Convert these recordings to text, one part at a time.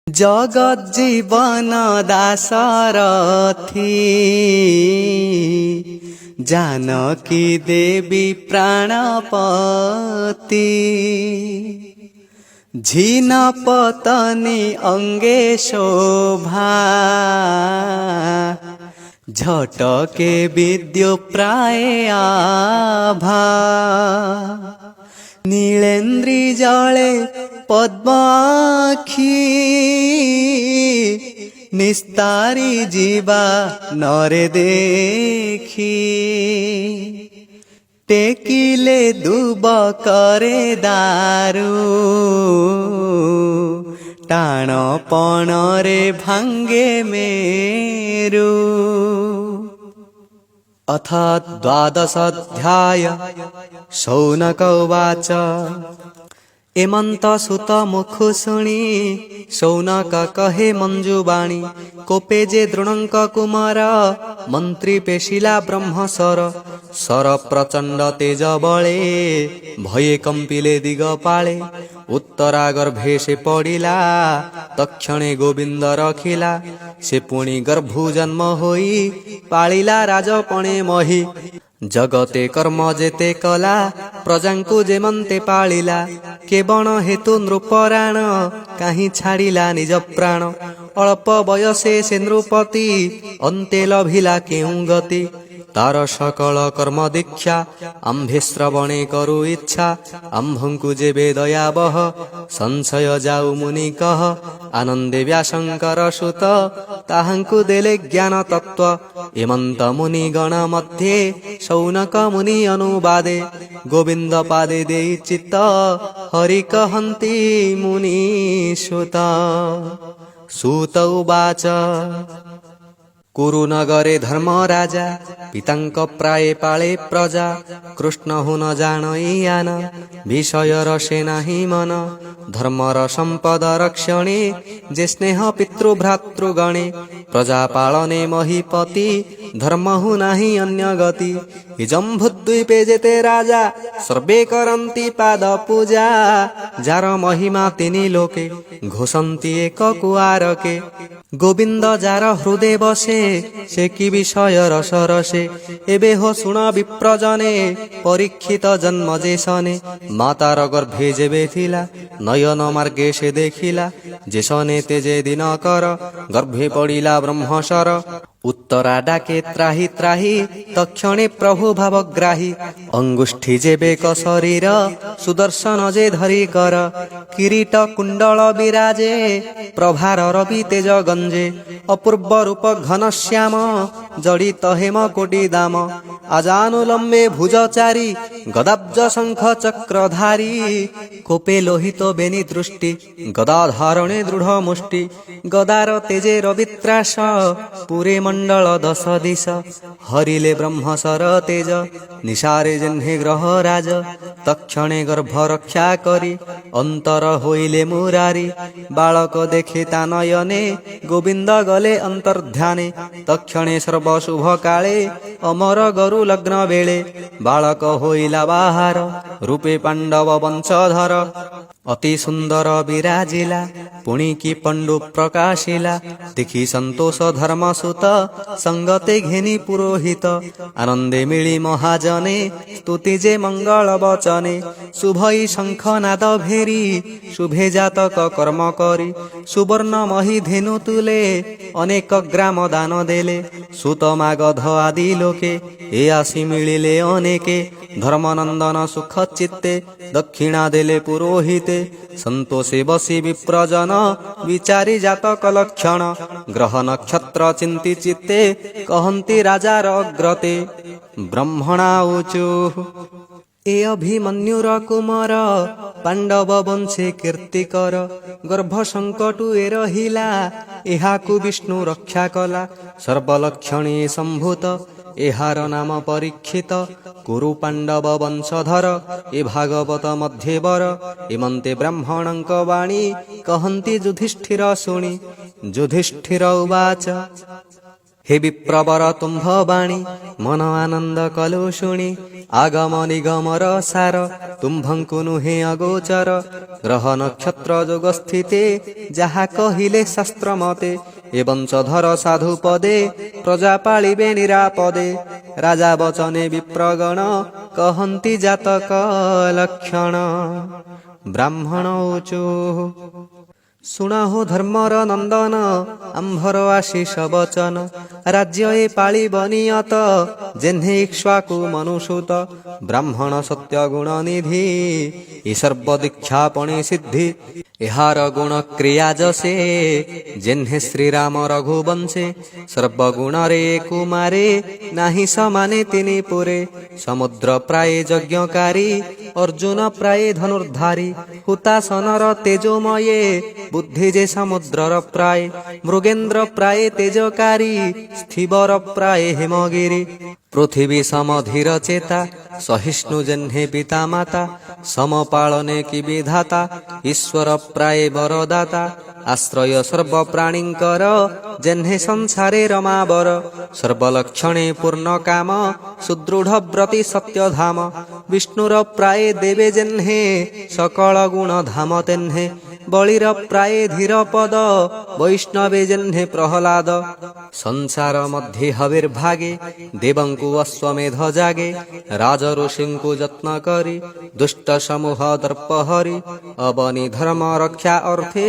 जगत जीवन दासरथी जानकी देवी प्राणपति झीन पतनी अंगे शोभा झटके विद्यु प्राय आभा नीलेन्द्री जले पद्माखी निस्तारी जीवा नरे देखी टेकिले दुब करे दारू टाण पणरे भांगे मेरू। अथ द्वादशाध्याय। शौनक उवाच एमंत सुत मुखु शुणी शौनक कहे मंजुबाणी कोपे जे द्रोणंक कुमार मंत्री पेशिला ब्रह्मसर सर प्रचंड तेज बळे भये कंपिले दिगपाळे उत्तरा गर्भे से पड़िला तक्षणे गोविंद रखिला से पुणी गर्भु जन्म होई पाଳିला राजपणे मही जगते कर्म जेते कला प्रजांकु जेमंते पाଳିला केवण हेतु नृपराण काहीं छाड़िला निज प्राण अल्प बयसे से नृपति अंते लभिला केउ गति तार सकल कर्म दीक्षा आंभे श्रवणे करु इच्छा आंभंकु जेबे दयाबह संशय जाऊ मुनि कह आनंदे व्याशंकर सुत ताहांकु देले ज्ञान तत्व एमंत मुनि गण मध्ये शौनक मुनि अनुवादे गोविंद पादे देई चित्त हरि कहंती मुनि सुत। सूत उवाच कुरुनगरे धर्म राजा पितांक प्राय पाळे प्रजा कृष्ण हुन जाणईयान विषय रसे नाही मन धर्मर संपद रक्षणे जे स्नेह पितृभ्रातृगणे प्रजा पालने महीपति धर्म हु नाही अन्य गति जम्बुद्वीपे जेते राजा सर्वे करन्ति पाद पूजा जार महिमा तिनि लोके घोषन्ति एक कुआरके गोविंद जार हृदय बसे से कि विषय रस रसे एबे हो शुण विप्रजने परीक्षित जन्म जेसने मातार गर्भे जेबे थिला नयन मार्गे से देखिला जेसने तेजे दिनकर गर्भे पड़िला ब्रह्मशर उत्तरा डाके त्राही त्राही तक्षणे प्रभु भावग्राही अंगुष्ठी जेबे क शरीर सुदर्शन जे धरी कर किरीट कुंडल विराजे प्रभार रवि तेज गंजे अपूर्व रूप घनश्याम जड़ित हेम कोटि दाम आजानुलंबे भुजचारी गदाब्ज शंख चक्रधारी कोपे लोहित बेनी दृष्टि गदा धारणे दृढ़ मुष्टि गदार तेजे रवित्रास पुरे मंडल दश दिश हरिले ब्रह्मसर तेज निशारे जह्ने ग्रह राज तक्षणे गर्भ रक्षा करी अंतर होइले मुरारी बालक देखे ता नयने गोविंद गले अंतर्ध्याने तक्षणे सर्व शुभ काले अमर गरु लग्न बेले बालक होइला बाहार रूपे पांडव वंशधर अति सुंदर विराजिला पुणी की पंडु प्रकाशिला देखी संतोष धर्म सुत संगते घेनी पुरोहित आनंदे मिली महाजने स्तुति जे मंगल वचने शुभई शंख नाद भेरी शुभे जातक कर्म करी सुवर्ण मही धेनु तुले अनेक ग्राम दान देले सुत मागध आदि लोके ए आसी मिलिले अनेके धर्मनंदन सुख चित्ते दक्षिणा देले पुरोहिते संतोषे बसी विप्रजन विचारी जातक लक्षण ग्रह नक्षत्र चिंती चित्ते कहन्ति राजार अग्रते ब्रह्मणा ऊचु ए अभिमन्युर कुमार पांडव वंशे कीर्तिकर गर्भ संकटु ए रहिला एहाकु विष्णु रक्षा कला सर्वलक्षणे संभूत एहार नाम परीक्षित कुरु पांडव वंशधर ए भागवत मध्यवर एमंते ब्राह्मणंक वाणी कहन्ति युधिष्ठिर शुणी युधिष्ठिर उवाच হে বিপ্রবর তুম্ভ বাণী মন আনন্দ কলু শুଣି আগম নিগমর ସାର ତୁମ୍ଭଙ୍କୁ ନୁହେଁ ଅଗୋଚର ଗ୍ରହ ନକ୍ଷତ୍ର ଯୋଗ ସ୍ଥିତେ ଯାହା କହିଲେ ଶାସ୍ତ୍ର ମତେ ଏବଂ ଚଧର ସାଧୁ ପଦେ ପ୍ରଜା ପାଳିବେ ନିରାପଦେ ରାଜା ବଚନେ ବିପ୍ରଗଣ କହନ୍ତି ଜାତକ ଲକ୍ଷଣ। ବ୍ରାହ୍ମଣ ଉଚୁ ଶୁଣହୁ ଧର୍ମର ନନ୍ଦନ ଆମ୍ଭର ଆଶିଷ ବଚନ ରାଜ୍ୟ ଏ ପାଳିବ ନିୟତ ଯେହ୍ନେ ଇକ୍ଷ୍ୱାକୁ ମନୁସୂତ ବ୍ରାହ୍ମଣ ସତ୍ୟ ଗୁଣ ନିଧି ଏ ସର୍ବ ଦୀକ୍ଷାପଣି ସିଦ୍ଧି ଏହାର ଗୁଣ କ୍ରିୟା ଯଶେ ଯେହ୍ନେ ଶ୍ରୀରାମ ରଘୁବଂଶେ ସର୍ବଗୁଣରେ କୁମାରେ ନାହିଁ ସମାନେ ତିନି ପୁରେ ସମୁଦ୍ର ପ୍ରାୟ ଯଜ୍ଞକାରୀ ଅର୍ଜୁନ ପ୍ରାୟ ଧନୁର୍ଧାରୀ ହୁତାସନର ତେଜୋମୟେ ବୁଦ୍ଧି ଯେ ସମୁଦ୍ରର ପ୍ରାୟ ମୃଗେନ୍ଦ୍ର ପ୍ରାୟ ତେଜକାରୀ ସ୍ଥିବର ପ୍ରାୟ ହେମଗିରି ପୃଥିବୀ ସମଧୀର ଚେତା ସହିଷ୍ଣୁ ଯେହ୍ନେ ପିତା ମାତା ସମପାଳନେ କି ବିଧାତା ଈଶ୍ୱର ପ୍ରାୟ ବରଦାତା ଆଶ୍ରୟ ସର୍ବ ପ୍ରାଣୀଙ୍କର ଯେହ୍ନେ ସଂସାରେ ରମାବର ସର୍ବଲକ୍ଷଣେ ପୂର୍ଣ୍ଣ କାମ ସୁଦୃଢ଼ ବ୍ରତି ସତ୍ୟଧାମ ବିଷ୍ଣୁର ପ୍ରାୟ ଦେବେ ଯେହ୍ନେ ସକଳ ଗୁଣ ଧାମ ତେହ୍ନେ ବଳିର ପ୍ରାୟ ଧୀର ପଦ ବୈଷ୍ଣବେ ଯେହ୍ନେ ପ୍ରହ୍ଲାଦ ସଂସାର ମଧ୍ୟେ ହବିର୍ଭାଗେ ଦେବଙ୍କୁ ଅଶ୍ୱମେଧ ଜାଗେ ରାଜ ଋଷିଙ୍କୁ ଯତ୍ନ କରି ଦୁଷ୍ଟ ସମୂହ ଦର୍ପ ହରି ଅବନି ଧର୍ମ ରକ୍ଷା ଅର୍ଥେ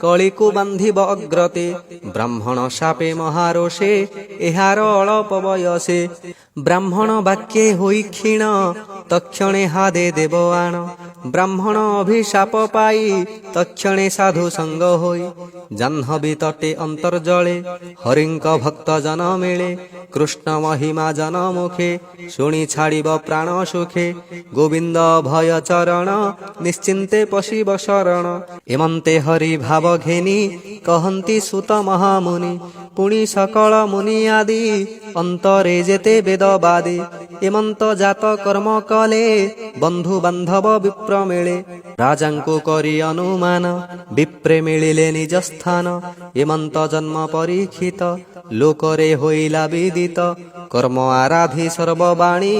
କଳିକୁ ବାନ୍ଧିବ ଅଗ୍ରତେ ବ୍ରାହ୍ମଣ ଶାପେ ମହାରୋଷେ ଏହାର ଅଳପ ବୟସେ ବ୍ରାହ୍ମଣ ବାକ୍ୟେ ହୋଇ କ୍ଷୀଣ ତକ୍ଷଣେ ହାଦେ ଦେବ ଆଣ ବ୍ରାହ୍ମଣ ଅଭିଶାପ ପାଇ ତକ୍ଷଣେ ସାଧୁ ସଙ୍ଗ ହୋଇ ଜାହ୍ନବୀ ତଟେ ଅନ୍ତର୍ଜଳେ ହରିଙ୍କ ଭକ୍ତ ଜନ ମିଳେ କୃଷ୍ଣ ମହିମା ଜନ ମୁଖେ ଶୁଣି ଛାଡ଼ିବ ପ୍ରାଣ ସୁଖେ ଗୋବିନ୍ଦ ଭୟ ଚରଣ ନିଶ୍ଚିନ୍ତେ ପଶିବ ଶରଣ ଏମନ୍ତେ ହରି ଭାବ ଘେନି କହନ୍ତି ସୁତ ମହାମୁନି ପୁଣି ସକଳ ମୁନି ଆଦି ଅନ୍ତରେ ଯେତେ ବେଦବାଦୀ ଏମନ୍ତ ଜାତ କର୍ମ କଲେ ବନ୍ଧୁ ବାନ୍ଧବ ବିପ୍ର ମିଳେ ରାଜାଙ୍କୁ କରି ଅନୁମାନ ବିପ୍ରେ ମିଳିଲେ ନିଜ ସ୍ଥାନ ଏମନ୍ତ ଜନ୍ମ ପରୀକ୍ଷିତ ଲୋକରେ ହୋଇଲା ବିଦିତ କର୍ମ ଆରାଧି ସର୍ବବାଣୀ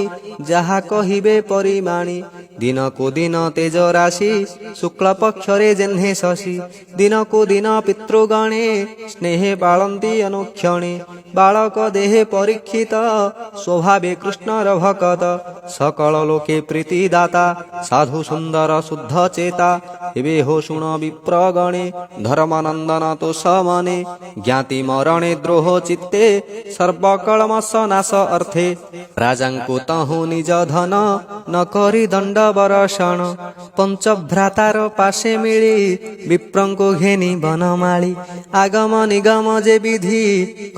ଯାହା କହିବେ ପରିମାଣୀ ଦିନକୁ ଦିନ ତେଜ ରାଶି ଶୁକ୍ଳ ପକ୍ଷରେ ଯେହ୍ନେ ଶଶୀ ଦିନକୁ ଦିନ ପିତୃଗଣେ ସ୍ନେହେ ପାଳନ୍ତି ଅନୁକ୍ଷଣେ ବାଳକ ଦେହେ ପରୀକ୍ଷିତ ସ୍ୱଭାବେ କୃଷ୍ଣର ଭକତ ସକଳ ଲୋକେ ପ୍ରୀତିଦାତା ସାଧୁ ସୁନ୍ଦର ଶୁଦ୍ଧ ଚେତା ଏବେ ହୋ ଶୁଣ ବିପ୍ରଗଣେ ଧର୍ମନନ୍ଦନ ତୁ ସମନେ ଜ୍ଞାତି ମରଣେ ଦ୍ରୋହ ଚିତ୍ତେ ସର୍ବକଳମସ ନାଶ ଅର୍ଥେ ରାଜାଙ୍କୁ ତହୁଁ ନିଜ ଧନ ନ କରି ଦଣ୍ଡ ବରଷଣ ପଞ୍ଚଭ୍ରାତାର ପାଶେ ମିଳି ବିପ୍ରଙ୍କୁ ଘେନି ବନମାଳି ଆଗମ ନିଗମ ଯେ ବିଧି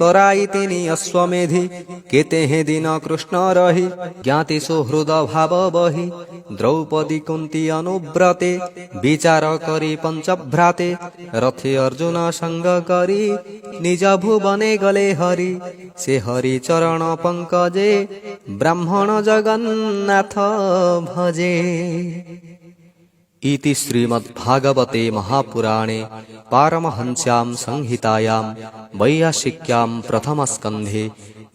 କରାଇ ତିନି ଅଶ୍ୱମେଧି କେତେ ହେ ଦିନ କୃଷ୍ଣ ରହି ଜ୍ଞାତି ସୁହୃଦ ଭାବ ବହି ଦ୍ରୌପଦୀ କୁନ୍ତି ଅନୁବ୍ରତେ ବିଚାର କରି ପଞ୍ଚଭ୍ରାତେ ରଥେ ଅର୍ଜୁନ ସଙ୍ଗ କରି ନିଜ ଭୁବନେ ଗଲେ ହରି ସେ ହରି ଚରଣ ପଙ୍କଜେ ବ୍ରାହ୍ମଣ ଜଗନ୍ନାଥ ଭଜେ। इति श्रीमद्भागवते महापुराणे पारमहंस्यां संहितायां वैयासिक्यां प्रथमस्कन्धे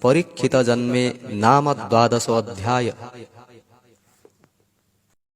परीक्षितजन्मे नाम 12 अध्याय।